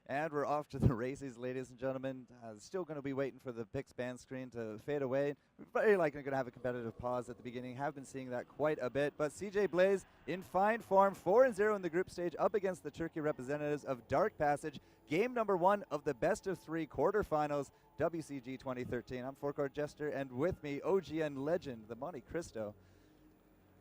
And we're off to the races, ladies and gentlemen. Still going to be waiting for the Pix band screen to fade away. We're very likely going to have a competitive pause at the beginning. Have been seeing that quite a bit. But CJ Blaze in fine form, 4-0 in the group stage, up against the Turkey representatives of Dark Passage. Game number 1 of the best of 3 quarterfinals, WCG 2013. I'm Forecourt Jester, and with me, OGN legend, the Monte Cristo.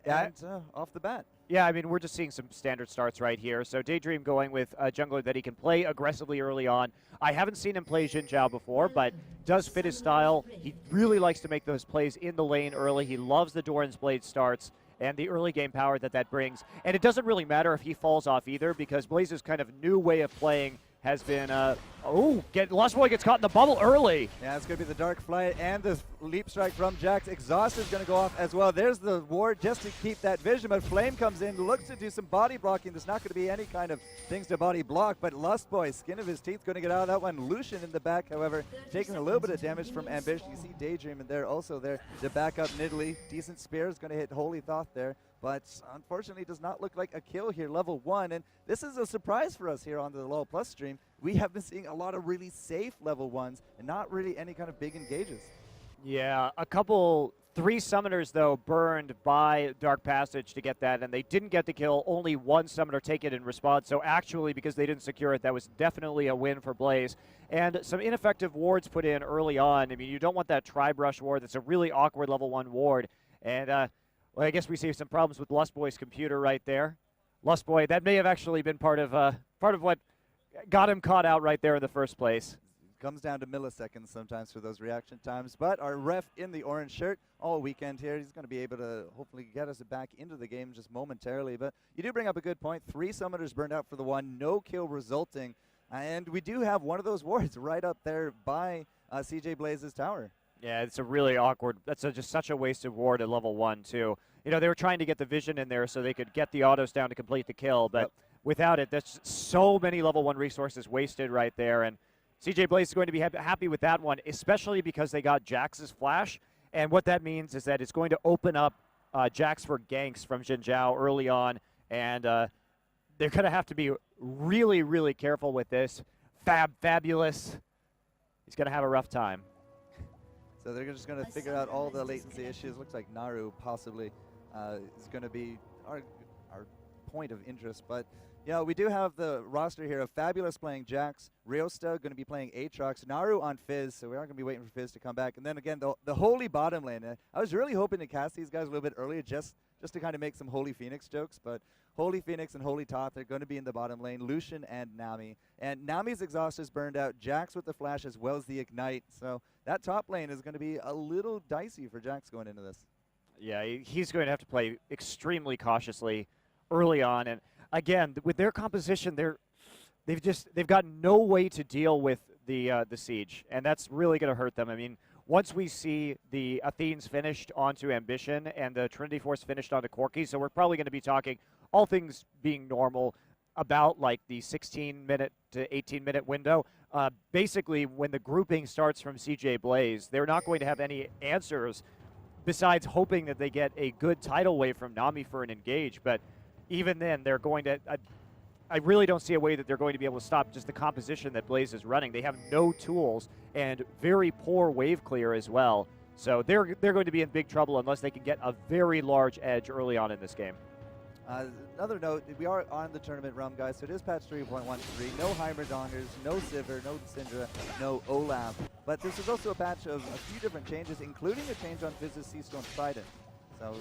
And off the bat. Yeah, I mean, we're just seeing some standard starts right here. So Daydream going with a jungler that he can play aggressively early on. I haven't seen him play Xin Zhao before, but does fit his style. He really likes to make those plays in the lane early. He loves the Doran's Blade starts and the early game power that brings. And it doesn't really matter if he falls off either, because Blaze's kind of new way of playing has been, Lost Boy gets caught in the bubble early. Yeah, it's going to be the Dark Flight and the Leap Strike from Jax. Exhaust is going to go off as well. There's the ward just to keep that vision, but Flame comes in, looks to do some body blocking. There's not going to be any kind of things to body block, but Lust Boy, skin of his teeth, going to get out of that one. Lucian in the back, however, taking a little bit of damage from Ambition. You see Daydream in there, also there to back up Nidalee. Decent spear is going to hit Holy Thought there, but unfortunately does not look like a kill here, level 1. And this is a surprise for us here on the LoL Plus stream. We have been seeing a lot of really safe level 1s and not really any kind of big engages. Yeah, a couple, 3 summoners, though, burned by Dark Passage to get that, and they didn't get the kill. Only 1 summoner take it in response. So actually, because they didn't secure it, that was definitely a win for Blaze. And some ineffective wards put in early on. I mean, you don't want that Tri-Brush ward. That's a really awkward level 1 ward. And, well, I guess we see some problems with Lust Boy's computer right there. Lust Boy, that may have actually been part of what got him caught out right there in the first place. Comes down to milliseconds sometimes for those reaction times, but our ref in the orange shirt all weekend here, he's going to be able to hopefully get us back into the game just momentarily. But you do bring up a good point. 3 summoners burned out for the 1, no kill resulting, and we do have one of those wards right up there by CJ Blaze's tower. Yeah, it's a really awkward, that's just such a wasted ward at level 1 too. You know, they were trying to get the vision in there so they could get the autos down to complete the kill, but without it, that's so many level 1 resources wasted right there. And CJ Blaze is going to be happy with that one, especially because they got Jax's flash. And what that means is that it's going to open up Jax for ganks from Xin Zhao early on. And they're going to have to be really, really careful with this. Fabulous. He's going to have a rough time. So they're just going to figure out all the latency issues. Looks like Naru possibly is going to be our point of interest. But yeah, we do have the roster here of Fabulous playing Jax, Ryosta going to be playing Aatrox, Naru on Fizz, so we aren't going to be waiting for Fizz to come back. And then again, the Holy bottom lane. I was really hoping to cast these guys a little bit earlier just to kind of make some Holy Phoenix jokes, but Holy Phoenix and Holy Toth, they're going to be in the bottom lane, Lucian and Nami. And Nami's exhaust is burned out, Jax with the flash as well as the ignite, so that top lane is going to be a little dicey for Jax going into this. Yeah, he's going to have to play extremely cautiously early on, and again, with their composition, they've got no way to deal with the siege, and that's really going to hurt them. I mean, once we see the Athenes finished onto Ambition and the Trinity Force finished onto Corki, so we're probably going to be talking, all things being normal, about like the 16-minute to 18-minute window. Basically, when the grouping starts from CJ Blaze, they're not going to have any answers besides hoping that they get a good tidal wave from Nami for an engage, but even then, they're going to I really don't see a way that they're going to be able to stop just the composition that Blaze is running. They have no tools and very poor wave clear as well. So they're going to be in big trouble unless they can get a very large edge early on in this game. Another note, we are on the tournament realm, guys, so it is patch 3.13. No Heimerdongers, no Sivir, no Syndra, no Olaf. But this is also a patch of a few different changes, including a change on Fizz's Seastone Trident. So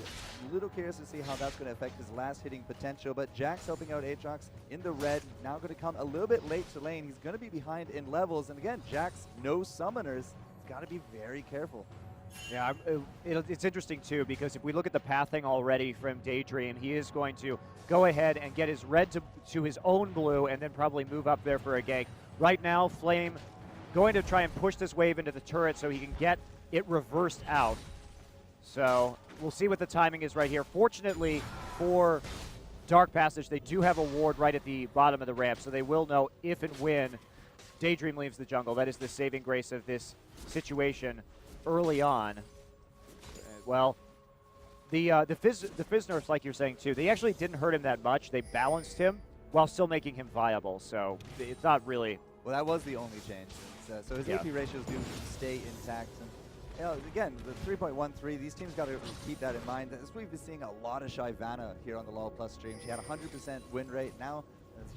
a little curious to see how that's going to affect his last hitting potential. But Jax helping out Aatrox in the red, now going to come a little bit late to lane. He's going to be behind in levels. And again, Jax, no summoners. He's got to be very careful. Yeah, it's interesting too, because if we look at the pathing already from Daydream, he is going to go ahead and get his red to his own blue and then probably move up there for a gank. Right now, Flame going to try and push this wave into the turret so he can get it reversed out. So we'll see what the timing is right here. Fortunately for Dark Passage, they do have a ward right at the bottom of the ramp, so they will know if and when Daydream leaves the jungle. That is the saving grace of this situation early on. Well, the Fizz nerfs, like you're saying too, they actually didn't hurt him that much. They balanced him while still making him viable, so it's not really Well, that was the only change. So his Yeah. AP ratios do stay intact. And you know, again, the 3.13, these teams got to keep that in mind. As we've been seeing a lot of Shyvana here on the LoL Plus stream. She had 100% win rate. Now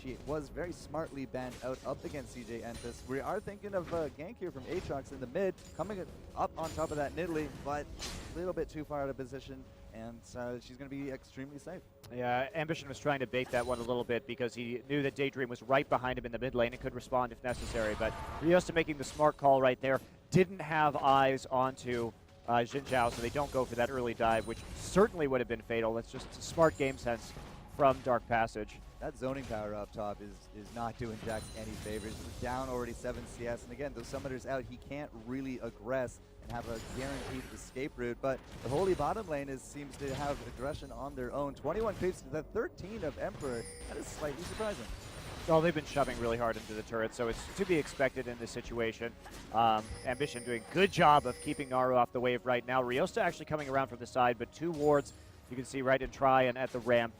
she was very smartly banned out up against CJ Entus. We are thinking of gank here from Aatrox in the mid, coming up on top of that Nidalee, but a little bit too far out of position, and she's going to be extremely safe. Yeah, Ambition was trying to bait that one a little bit because he knew that Daydream was right behind him in the mid lane and could respond if necessary. But Riosta making the smart call right there. Didn't have eyes onto Xin Zhao, so they don't go for that early dive, which certainly would have been fatal. That's just smart game sense from Dark Passage. That zoning power up top is not doing Jax any favors. He's down already 7 CS, and again, those summoners out, he can't really aggress and have a guaranteed escape route, but the Holy bottom lane seems to have aggression on their own. 21 creeps to the 13 of Emperor. That is slightly surprising. Well, they've been shoving really hard into the turret, so it's to be expected in this situation. Ambition doing a good job of keeping Naru off the wave right now. Riosta actually coming around from the side, but 2 wards you can see right in Try and at the ramp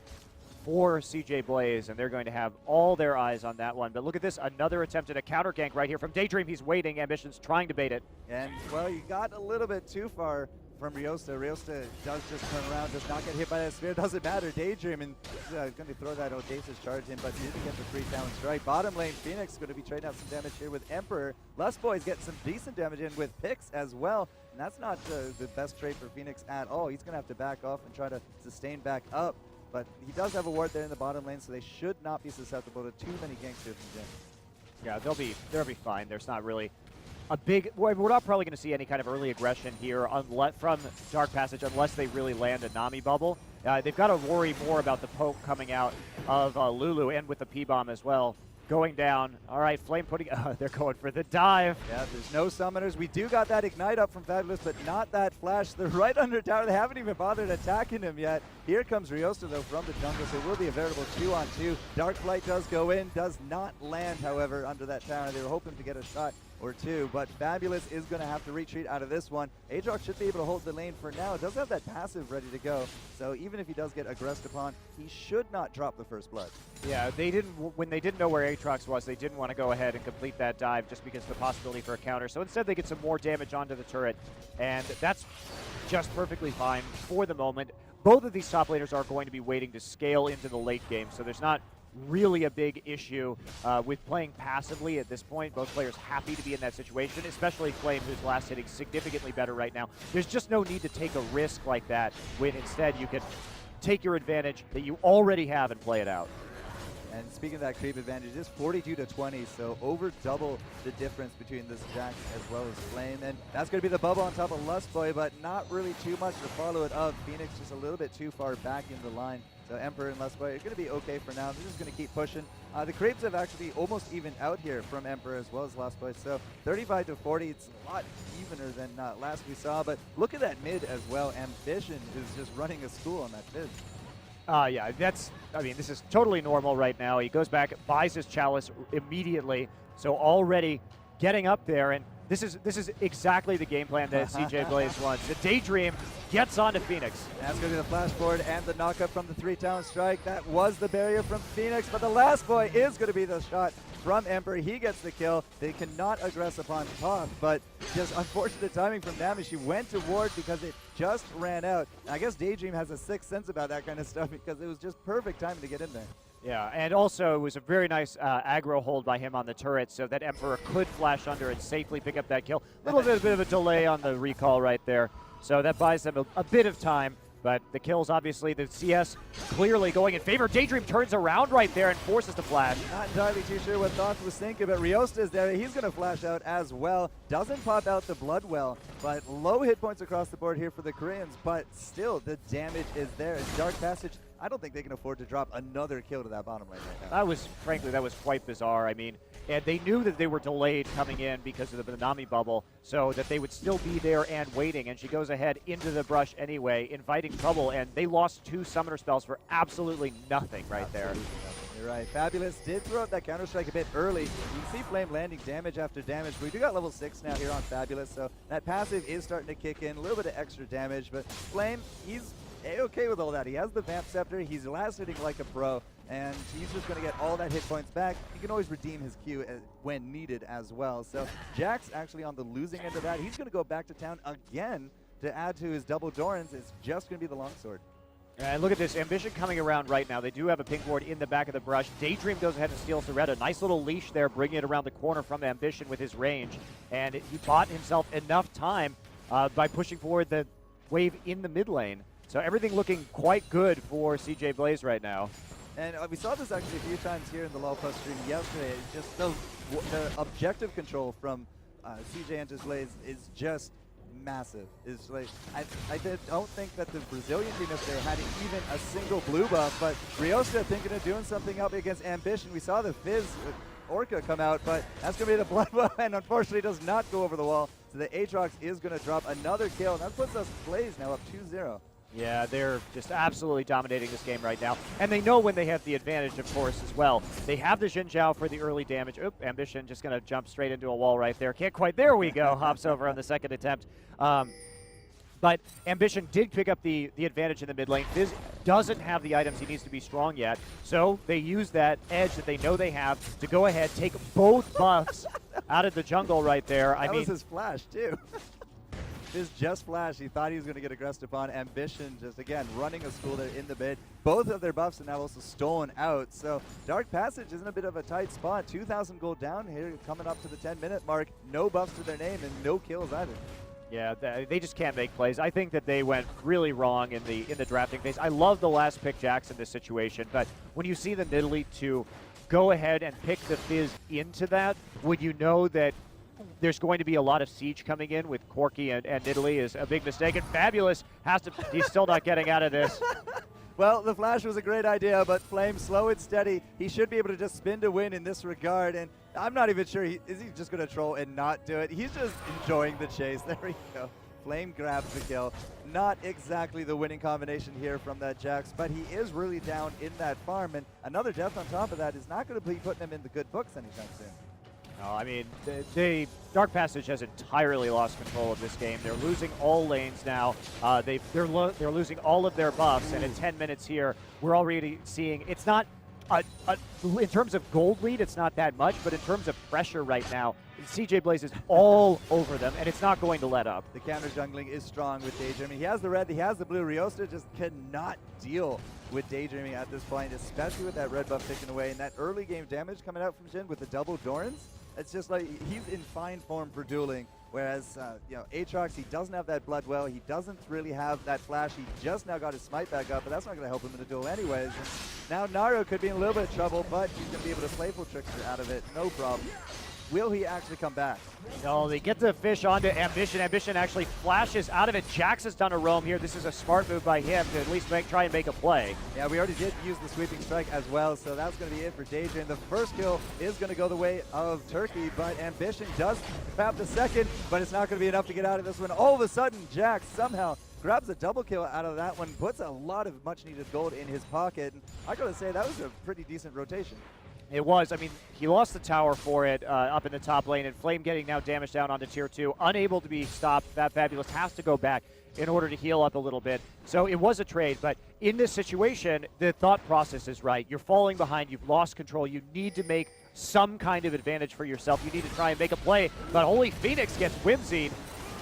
for CJ Blaze, and they're going to have all their eyes on that one. But look at this, another attempt at a counter gank right here from Daydream. He's waiting, Ambition's trying to bait it. And, well, you got a little bit too far from Riosta. Riosta does just turn around, does not get hit by that spear. Doesn't matter. Daydream and going to throw that Audacious charge in, but he didn't get the free down strike. Bottom lane, Phoenix going to be trading out some damage here with Emperor. Lustboy's getting some decent damage in with Pix as well. And that's not the best trade for Phoenix at all. He's going to have to back off and try to sustain back up. But he does have a ward there in the bottom lane, so they should not be susceptible to too many ganks here from Jin. Yeah, they'll be fine. There's not really a big. We're not probably going to see any kind of early aggression here from Dark Passage unless they really land a Nami bubble. They've got to worry more about the poke coming out of Lulu and with the P-bomb as well. Going down. All right, Flame putting. They're going for the dive. Yeah, there's no summoners. We do got that ignite up from Fabulous, but not that flash. They're right under tower. They haven't even bothered attacking him yet. Here comes Riosta, though, from the jungle, so it will be a veritable 2-on-2. Dark Flight does go in, does not land, however, under that tower. They were hoping to get a shot or 2, but Fabulous is going to have to retreat out of this one. Aatrox should be able to hold the lane for now. It does have that passive ready to go, so even if he does get aggressed upon, he should not drop the first blood. Yeah, when they didn't know where Aatrox was, they didn't want to go ahead and complete that dive just because of the possibility for a counter. So instead they get some more damage onto the turret, and that's just perfectly fine for the moment. Both of these top laners are going to be waiting to scale into the late game, so there's not really a big issue with playing passively at this point. Both players happy to be in that situation, especially Flame, who's last hitting significantly better right now. There's just no need to take a risk like that when instead you can take your advantage that you already have and play it out. And speaking of that creep advantage, it's 42-20, so over double the difference between this Jax as well as Flame. And that's going to be the bubble on top of Lustboy, but not really too much to follow it up. Phoenix just a little bit too far back in the line. So Emperor and Lustboy are going to be okay for now. They're just going to keep pushing. The creeps have actually almost evened out here from Emperor as well as Lustboy. So 35-40, it's a lot evener than last we saw. But look at that mid as well. Ambition is just running a school on that mid. Yeah, this is totally normal right now. He goes back, buys his chalice immediately, so already getting up there, and this is exactly the game plan that CJ Blaze wants. The Daydream gets onto Phoenix. That's going to be the flash forward and the knockup from the 3-town strike. That was the barrier from Phoenix, but the last boy is going to be the shot from Emperor. He gets the kill. They cannot aggress upon Toth, but just unfortunate timing from Nami. She went to ward because it just ran out. And I guess Daydream has a sixth sense about that kind of stuff because it was just perfect timing to get in there. Yeah, and also it was a very nice aggro hold by him on the turret so that Emperor could flash under and safely pick up that kill. A little bit of a delay on the recall right there, so that buys them a bit of time. But the kills, obviously, the CS clearly going in favor. Daydream turns around right there and forces the flash. Not entirely too sure what Thoth was thinking, but Riosta is there. He's going to flash out as well. Doesn't pop out the blood well, but low hit points across the board here for the Koreans. But still, the damage is there. And Dark Passage, I don't think they can afford to drop another kill to that bottom lane right now. Frankly, that was quite bizarre. I mean, and they knew that they were delayed coming in because of the Nami bubble, so that they would still be there and waiting. And she goes ahead into the brush anyway, inviting trouble. And they lost 2 summoner spells for absolutely nothing right there. Nothing. You're right. Fabulous did throw out that Counter-Strike a bit early. You can see Flame landing damage after damage. We do got level 6 now here on Fabulous, so that passive is starting to kick in. A little bit of extra damage, but Flame, he's A-okay with all that. He has the Vamp Scepter. He's last hitting like a pro, and he's just going to get all that hit points back. He can always redeem his Q when needed as well. So Jack's actually on the losing end of that. He's going to go back to town again to add to his double Dorans. It's just going to be the longsword. And look at this, Ambition coming around right now. They do have a pink ward in the back of the brush. Daydream goes ahead and steals the red. A nice little leash there, bringing it around the corner from Ambition with his range. And he bought himself enough time by pushing forward the wave in the mid lane. So everything looking quite good for CJ Blaze right now. And we saw this actually a few times here in the LoL Plus stream yesterday. It's just the objective control from CJ Enters Blaze is just massive. It's like I don't think that the Brazilian team yesterday had even a single blue buff, but Riosta thinking of doing something up against Ambition. We saw the Fizz Orca come out, but that's going to be the blood buff, and unfortunately does not go over the wall. So the Aatrox is going to drop another kill, and that puts us Blaze now up 2-0. Yeah, they're just absolutely dominating this game right now. And they know when they have the advantage, of course, as well. They have the Xin Zhao for the early damage. Oop, Ambition just going to jump straight into a wall right there. Can't quite. There we go. Hops over on the second attempt. But Ambition did pick up the advantage in the mid lane. Fizz doesn't have the items he needs to be strong yet. So they use that edge that they know they have to go ahead, take both buffs out of the jungle right there. That was his flash, too. Fizz just flashed. He thought he was going to get aggressed upon. Ambition just, again, running a school there in the mid. Both of their buffs are now also stolen out. So Dark Passage is in a bit of a tight spot. 2,000 gold down here, coming up to the 10-minute mark. No buffs to their name and no kills either. Yeah, they just can't make plays. I think that they went really wrong in the drafting phase. I love the last pick Jax in this situation, but when you see the Nidalee to go ahead and pick the Fizz into that, would you know that there's going to be a lot of siege coming in with Corki and Nidalee is a big mistake. And Fabulous has to, he's still not getting out of this. Well, the flash was a great idea, but Flame slow and steady. He should be able to just spin to win in this regard, and I'm not even sure, is he just going to troll and not do it? He's just enjoying the chase. There we go. Flame grabs the kill. Not exactly the winning combination here from that Jax, but he is really down in that farm, and another death on top of that is not going to be putting him in the good books anytime soon. No, I mean, Dark Passage has entirely lost control of this game. They're losing all lanes now. They're losing all of their buffs, and in 10 minutes here, we're already seeing it's not in terms of gold lead, it's not that much, but in terms of pressure right now, CJ Blaze is all over them, and it's not going to let up. The counter jungling is strong with Daydreaming. He has the red, he has the blue. Riosta just cannot deal with Daydreaming at this point, especially with that red buff taken away, and that early game damage coming out from Jhin with the double Dorans. It's just like he's in fine form for dueling, whereas Aatrox, he doesn't have that blood well. He doesn't really have that flash. He just now got his smite back up, but that's not going to help him in the duel anyways. And now Naru could be in a little bit of trouble, but he's going to be able to playful trickster out of it, no problem. Will he actually come back? No, they get the fish onto Ambition. Ambition actually flashes out of it. Jax has done a roam here. This is a smart move by him to at least try and make a play. Yeah, we already did use the sweeping strike as well, so that's going to be it for Daydream. The first kill is going to go the way of Turkey, but Ambition does grab the second, but it's not going to be enough to get out of this one. All of a sudden, Jax somehow grabs a double kill out of that one, puts a lot of much-needed gold in his pocket, and I got to say, that was a pretty decent rotation. It was. I mean, he lost the tower for it up in the top lane, and Flame getting now damage down onto tier 2, unable to be stopped. That Fabulous has to go back in order to heal up a little bit. So it was a trade, but in this situation, the thought process is right. You're falling behind. You've lost control. You need to make some kind of advantage for yourself. You need to try and make a play, but Holy Phoenix gets whimsied.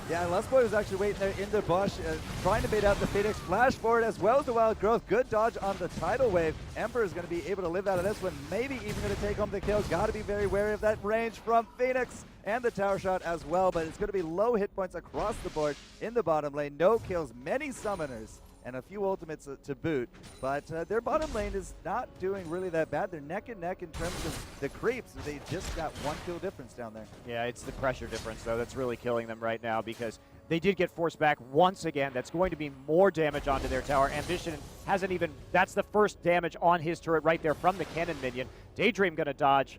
Yeah, Lustboy was actually waiting there in the bush, trying to bait out the Phoenix. Flash forward as well as the Wild Growth. Good dodge on the tidal wave. Emperor is going to be able to live out of this one. Maybe even going to take home the kill. Got to be very wary of that range from Phoenix and the tower shot as well. But it's going to be low hit points across the board in the bottom lane. No kills, many summoners, and a few ultimates to boot. But their bottom lane is not doing really that bad. They're neck and neck in terms of the creeps. They just got one kill difference down there. Yeah, it's the pressure difference, though, that's really killing them right now because they did get forced back once again. That's going to be more damage onto their tower. Ambition hasn't even, that's the first damage on his turret right there from the cannon minion. Daydream going to dodge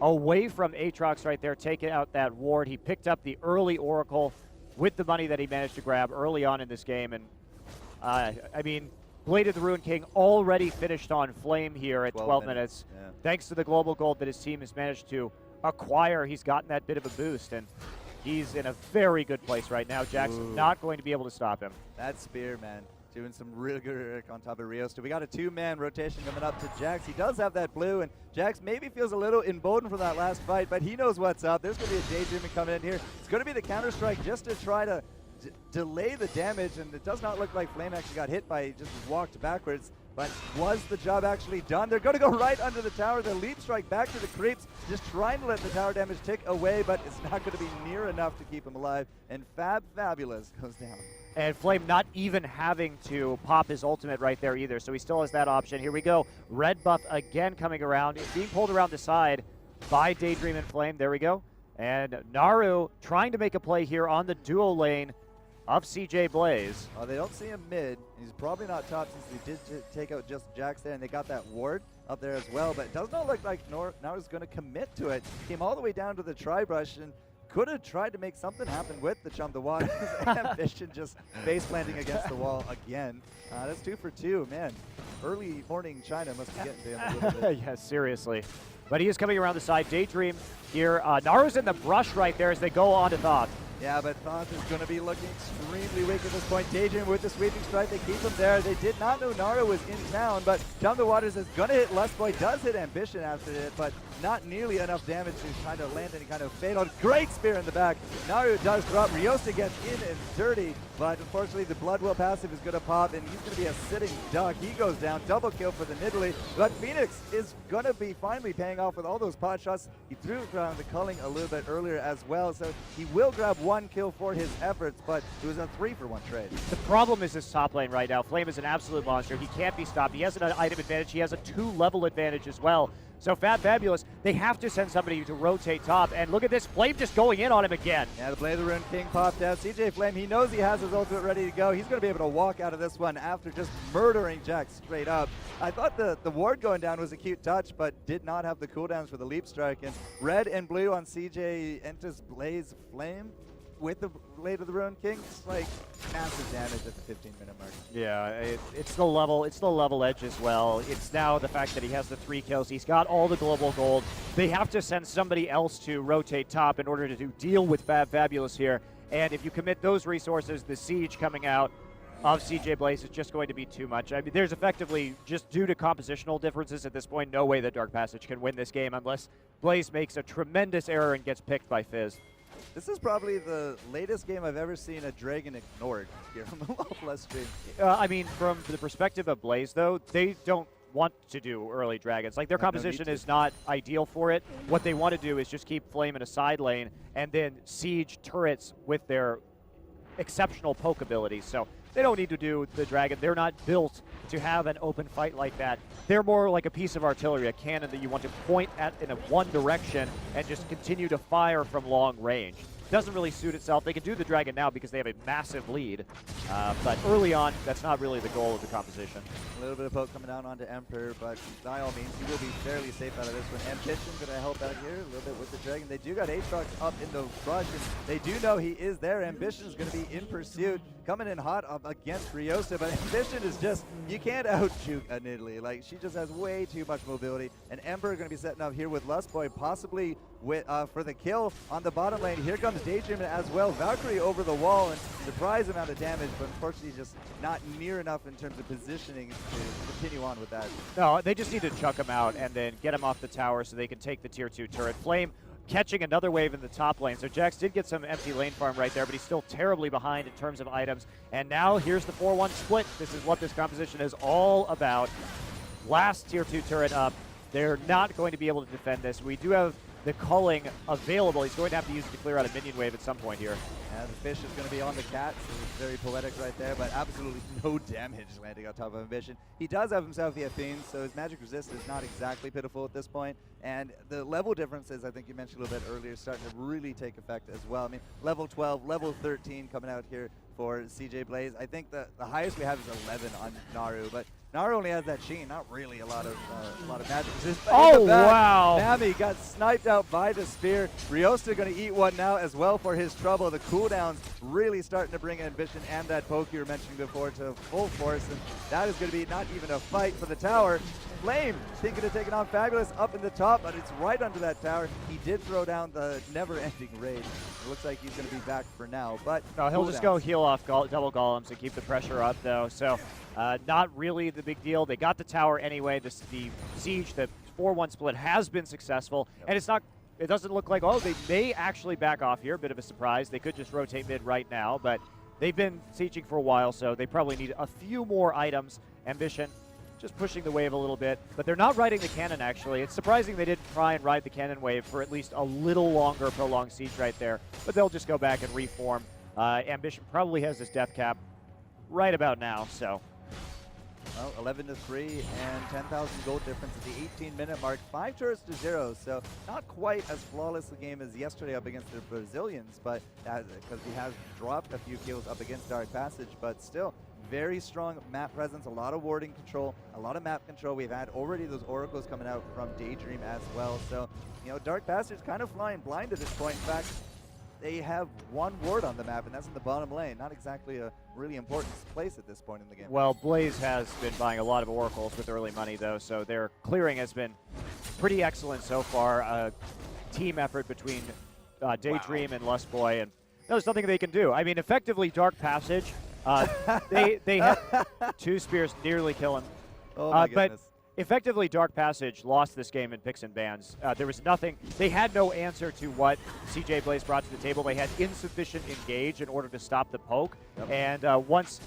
away from Aatrox right there, taking out that ward. He picked up the early Oracle with the money that he managed to grab early on in this game, and I mean, Blade of the Ruined King already finished on Flame here at 12 minutes. Yeah. Thanks to the global gold that his team has managed to acquire, he's gotten that bit of a boost, and he's in a very good place right now. Jackson's not going to be able to stop him. That spear, man. doing some really good work on top of Riosta. We got a 2-man rotation coming up to Jax. He does have that blue, and Jax maybe feels a little emboldened from that last fight, but he knows what's up. There's going to be a Daydreaming coming in here. It's going to be the counter-strike just to try to delay the damage, and it does not look like Flame actually got hit by, he just walked backwards. But was the job actually done? They're going to go right under the tower. The leap strike back to the creeps, just trying to let the tower damage tick away, but it's not going to be near enough to keep him alive. And Fabulous goes down. And Flame not even having to pop his ultimate right there either, so he still has that option. Here we go. Red buff again coming around. It's being pulled around the side by Daydream and Flame. There we go. And Naru trying to make a play here on the duo lane of CJ Blaze. They don't see him mid. He's probably not top since he did take out just Jax there, and they got that ward up there as well. But it does not look like Naru's going to commit to it. Came all the way down to the tri-brush and could have tried to make something happen with the Chum the Water. Ambition just face planting against the wall again. That's 2 for 2, man. Early morning China must be getting to him a little bit. Yeah, seriously. But he is coming around the side. Daydream here. Naru's in the brush right there as they go on to Thoth. Yeah, but Thoth is going to be looking extremely weak at this point. Daydream with the sweeping strike, they keep him there. They did not know Naru was in town, but Chum the Waters is going to hit Lustboy, does hit Ambition after it, but not nearly enough damage to kind of land any kind of fatal. Great spear in the back. Naru does drop. Riosta gets in and dirty, but unfortunately the Blood Will passive is going to pop, and he's going to be a sitting duck. He goes down. Double kill for the Nidalee, but Phoenix is going to be finally paying off with all those pot shots. He threw around the culling a little bit earlier as well, so he will grab 1 kill for his efforts, but it was a 3-for-1 trade. The problem is this top lane right now. Flame is an absolute monster. He can't be stopped. He has an item advantage. He has a 2-level advantage as well. So Fabulous, they have to send somebody to rotate top. And look at this, Flame just going in on him again. Yeah, the Blade of the Rune King popped out. CJ Flame, he knows he has his ultimate ready to go. He's going to be able to walk out of this one after just murdering Jax straight up. I thought the ward going down was a cute touch, but did not have the cooldowns for the leap strike. And red and blue on CJ enters Blaze Flame with the Blade of the Rune King. It's like massive damage at the 15-minute mark. Yeah, it's the level edge as well. It's now the fact that he has the 3 kills. He's got all the global gold. They have to send somebody else to rotate top in order to deal with Fabulous here. And if you commit those resources, the siege coming out of CJ Blaze is just going to be too much. I mean, there's effectively, just due to compositional differences at this point, no way that Dark Passage can win this game unless Blaze makes a tremendous error and gets picked by Fizz. This is probably the latest game I've ever seen a Dragon ignored here on the Plus stream. I mean, from the perspective of Blaze, though, they don't want to do early Dragons. Like, their composition is not ideal for it. What they want to do is just keep Flame in a side lane and then siege turrets with their exceptional poke abilities. So they don't need to do the Dragon. They're not built to have an open fight like that. They're more like a piece of artillery, a cannon that you want to point at in one direction and just continue to fire from long range. Doesn't really suit itself. They can do the Dragon now because they have a massive lead, but early on, that's not really the goal of the composition. A little bit of poke coming down onto Emperor, but by all means, he will be fairly safe out of this one. Ambition's going to help out here a little bit with the Dragon. They do got Aatrox up in the brush, and they do know he is there. Ambition's going to be in pursuit, coming in hot up against Riosta, but Ambition is just, you can't out-juke a Nidalee. Like, she just has way too much mobility, and Emperor going to be setting up here with Lustboy, possibly with, for the kill on the bottom lane. Here comes Daydream as well. Valkyrie over the wall, and surprise amount of damage, but unfortunately just not near enough in terms of positioning to continue on with that. No, they just need to chuck him out and then get him off the tower so they can take the tier 2 turret. Flame catching another wave in the top lane. So Jax did get some empty lane farm right there, but he's still terribly behind in terms of items. And now here's the 4-1 split. This is what this composition is all about. Last tier 2 turret up. They're not going to be able to defend this. We do have the culling available. He's going to have to use it to clear out a minion wave at some point here. Yeah, the fish is going to be on the cat, so it's very poetic right there, but absolutely no damage landing on top of Ambition. He does have himself the Athene, so his magic resist is not exactly pitiful at this point, and the level differences, I think you mentioned a little bit earlier, starting to really take effect as well. I mean, level 12, level 13 coming out here for CJ Blaze. I think the highest we have is 11 on Naru, but Naru only has that Sheen, not really a lot of magic resist. Oh, wow. Nami got sniped out by the spear. Riosta going to eat one now as well for his trouble. The cooldowns really starting to bring Ambition and that poke you were mentioning before to full force, and that is going to be not even a fight for the tower. Flame thinking of taking on Fabulous up in the top, but it's right under that tower. He did throw down the never-ending raid. It looks like he's going to be back for now, but no, he'll just go heal off double golems and keep the pressure up, though. So not really the big deal. They got the tower anyway. The siege, the 4-1 split has been successful, and it's not. It doesn't look like, oh, they may actually back off here. Bit of a surprise. They could just rotate mid right now, but they've been sieging for a while, so they probably need a few more items. Ambition just pushing the wave a little bit, but they're not riding the cannon, actually. It's surprising they didn't try and ride the cannon wave for at least a little longer prolonged siege right there, but they'll just go back and reform. Ambition probably has his death cap right about now, so. Well, 11-3 and 10,000 gold difference at the 18-minute mark. 5 turrets to 0, so not quite as flawless a game as yesterday up against the Brazilians, but because he has dropped a few kills up against Dark Passage, but still very strong map presence, a lot of warding control, a lot of map control. We've had already those oracles coming out from Daydream as well, so you know, Dark Passage kind of flying blind at this point. In fact, they have one ward on the map, and that's in the bottom lane. Not exactly a really important place at this point in the game. Well, Blaze has been buying a lot of oracles with early money, though, so their clearing has been pretty excellent so far. Team effort between Daydream and Lustboy, and there's nothing they can do. I mean, effectively, Dark Passage, they had 2 spears nearly kill him. Oh my goodness. But effectively, Dark Passage lost this game in picks and bans. There was nothing. They had no answer to what CJ Blaze brought to the table. They had insufficient engage in order to stop the poke. Yep. And once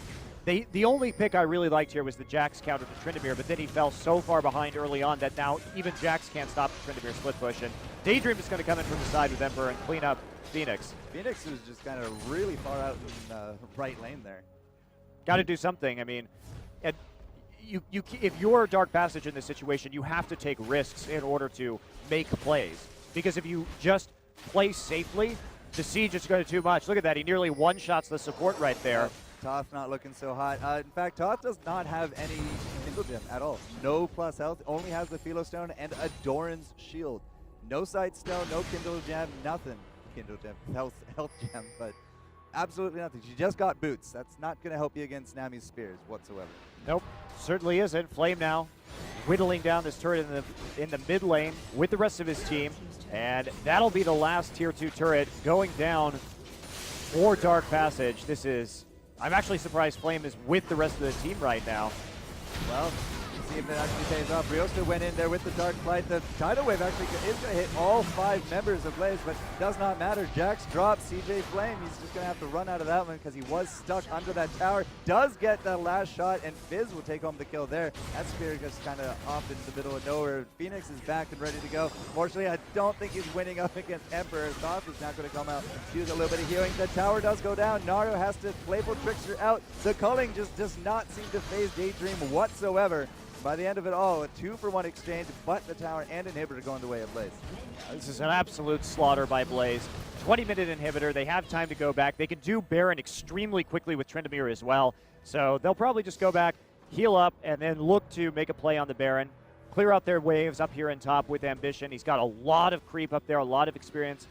the only pick I really liked here was the Jax counter to Tryndamere, but then he fell so far behind early on that now even Jax can't stop the Tryndamere split push. And Daydream is going to come in from the side with Emperor and clean up Phoenix. Phoenix was just kind of really far out in right lane there. Got to do something. I mean, if you're Dark Passage in this situation, you have to take risks in order to make plays. Because if you just play safely, the siege is going to do too much. Look at that. He nearly one-shots the support right there. Toth not looking so hot. In fact, Toth does not have any Kindle Gem at all. No plus health. Only has the Philo Stone and a Doran's Shield. No Sight Stone, no Kindle Gem, nothing. Kindle Gem, health gem, but absolutely nothing. She just got boots. That's not going to help you against Nami's spears whatsoever. Nope, certainly isn't. Flame now whittling down this turret in the mid lane with the rest of his team, and that'll be the last tier 2 turret going down for Dark Passage. I'm actually surprised Flame is with the rest of the team right now. Well, see if it actually pays off. Ryosta went in there with the Dark Flight. The tidal wave actually is going to hit all 5 members of Blaze, but does not matter. Jax drops CJ Flame. He's just going to have to run out of that one because he was stuck under that tower. Does get that last shot, and Fizz will take home the kill there. That spear just kind of off into the middle of nowhere. Phoenix is back and ready to go. Fortunately, I don't think he's winning up against Emperor. Thoth is not going to come out. Use a little bit of healing. The tower does go down. Naru has to Playful Trickster out. The culling just does not seem to phase Daydream whatsoever. By the end of it all, a 2-for-1 exchange, but the tower and inhibitor going the way of Blaze. This is an absolute slaughter by Blaze. 20-minute inhibitor. They have time to go back. They can do Baron extremely quickly with Tryndamere as well. So they'll probably just go back, heal up, and then look to make a play on the Baron. Clear out their waves up here in top with Ambition. He's got a lot of creep up there, a lot of experience.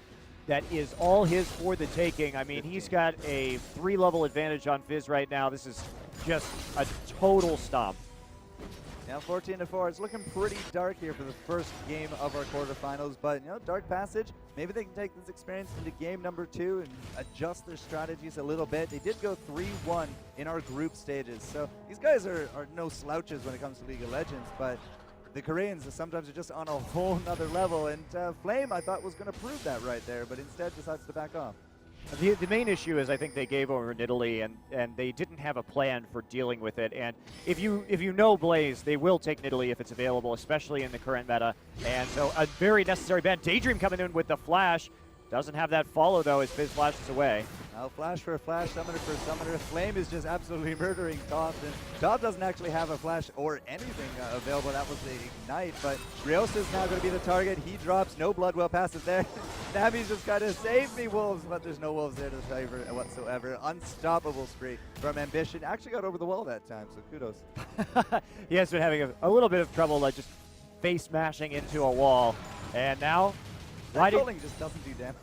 That is all his for the taking. I mean, he's got a 3-level advantage on Fizz right now. This is just a total stomp. Now 14-4. It's looking pretty dark here for the first game of our quarterfinals, but you know, Dark Passage, maybe they can take this experience into game number 2 and adjust their strategies a little bit. They did go 3-1 in our group stages, so these guys are no slouches when it comes to League of Legends, but the Koreans sometimes are just on a whole nother level, and Flame, I thought, was going to prove that right there, but instead decides to back off. The main issue is I think they gave over Nidalee and they didn't have a plan for dealing with it. And if you know Blaze, they will take Nidalee if it's available, especially in the current meta. And so a very necessary ban. Daydream coming in with the flash. Doesn't have that follow though as Fizz flashes away. Now flash for a flash, summoner for a summoner. Flame is just absolutely murdering Toth. And Toth doesn't actually have a flash or anything available. That was the ignite, but Ryosta is now going to be the target. He drops, no Bloodwell passes there. Nami's just kind of save me, Wolves, but there's no Wolves there to favor whatsoever. Unstoppable spree from Ambition. Actually got over the wall that time, so kudos. He has been having a little bit of trouble like just face mashing into a wall. And now, Rolling just doesn't do damage.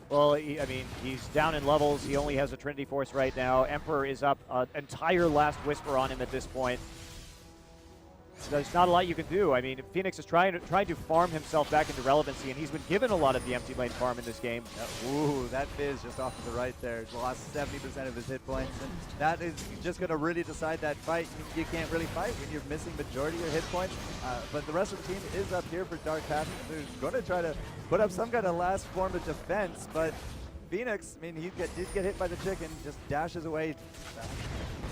Well, I mean, he's down in levels. He only has a Trinity Force right now. Emperor is up entire Last Whisper on him at this point. there's not a lot you can do. I mean, Phoenix is trying to farm himself back into relevancy, and he's been given a lot of the empty lane farm in this game. Ooh, that Fizz just off to the right there. Lost 70% of his hit points, and that is just going to really decide that fight. You can't really fight when you're missing majority of your hit points, but the rest of the team is up here for Dark Passage. They're going to try to put up some kind of last form of defense, but Phoenix, I mean, he did get hit by the chicken, just dashes away.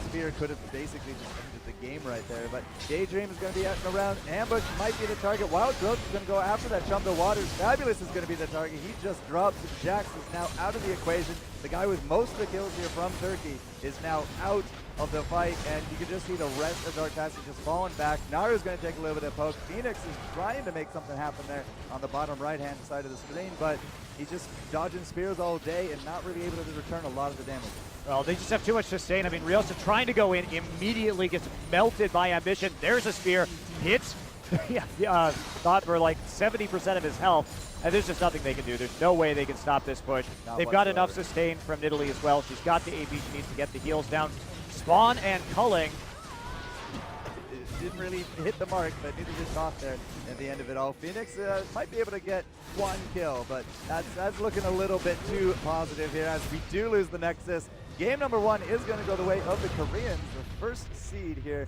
Spear could have basically just ended the game right there, but Daydream is going to be out and around. Ambush might be the target. Wild Growth is going to go after that Jump to Waters. Fabulous is going to be the target. He just drops. Jax is now out of the equation. The guy with most of the kills here from Turkey is now out of the fight, and you can just see the rest of Dark Passage just falling back. Naru's going to take a little bit of poke. Phoenix is trying to make something happen there on the bottom right-hand side of the screen, but he's just dodging spears all day and not really able to return a lot of the damage. Well, they just have too much sustain. I mean, Ryosa trying to go in, immediately gets melted by Ambition. There's a spear, hits Thought for like 70% of his health, and there's just nothing they can do. There's no way they can stop this push. They've got enough sustain from Nidalee as well. She's got the AP she needs to get the heals down. Spawn and Culling. It didn't really hit the mark, but neither did Toth there at the end of it all. Phoenix might be able to get one kill, but that's looking a little bit too positive here as we do lose the Nexus. Game number one is going to go the way of the Koreans, the first seed here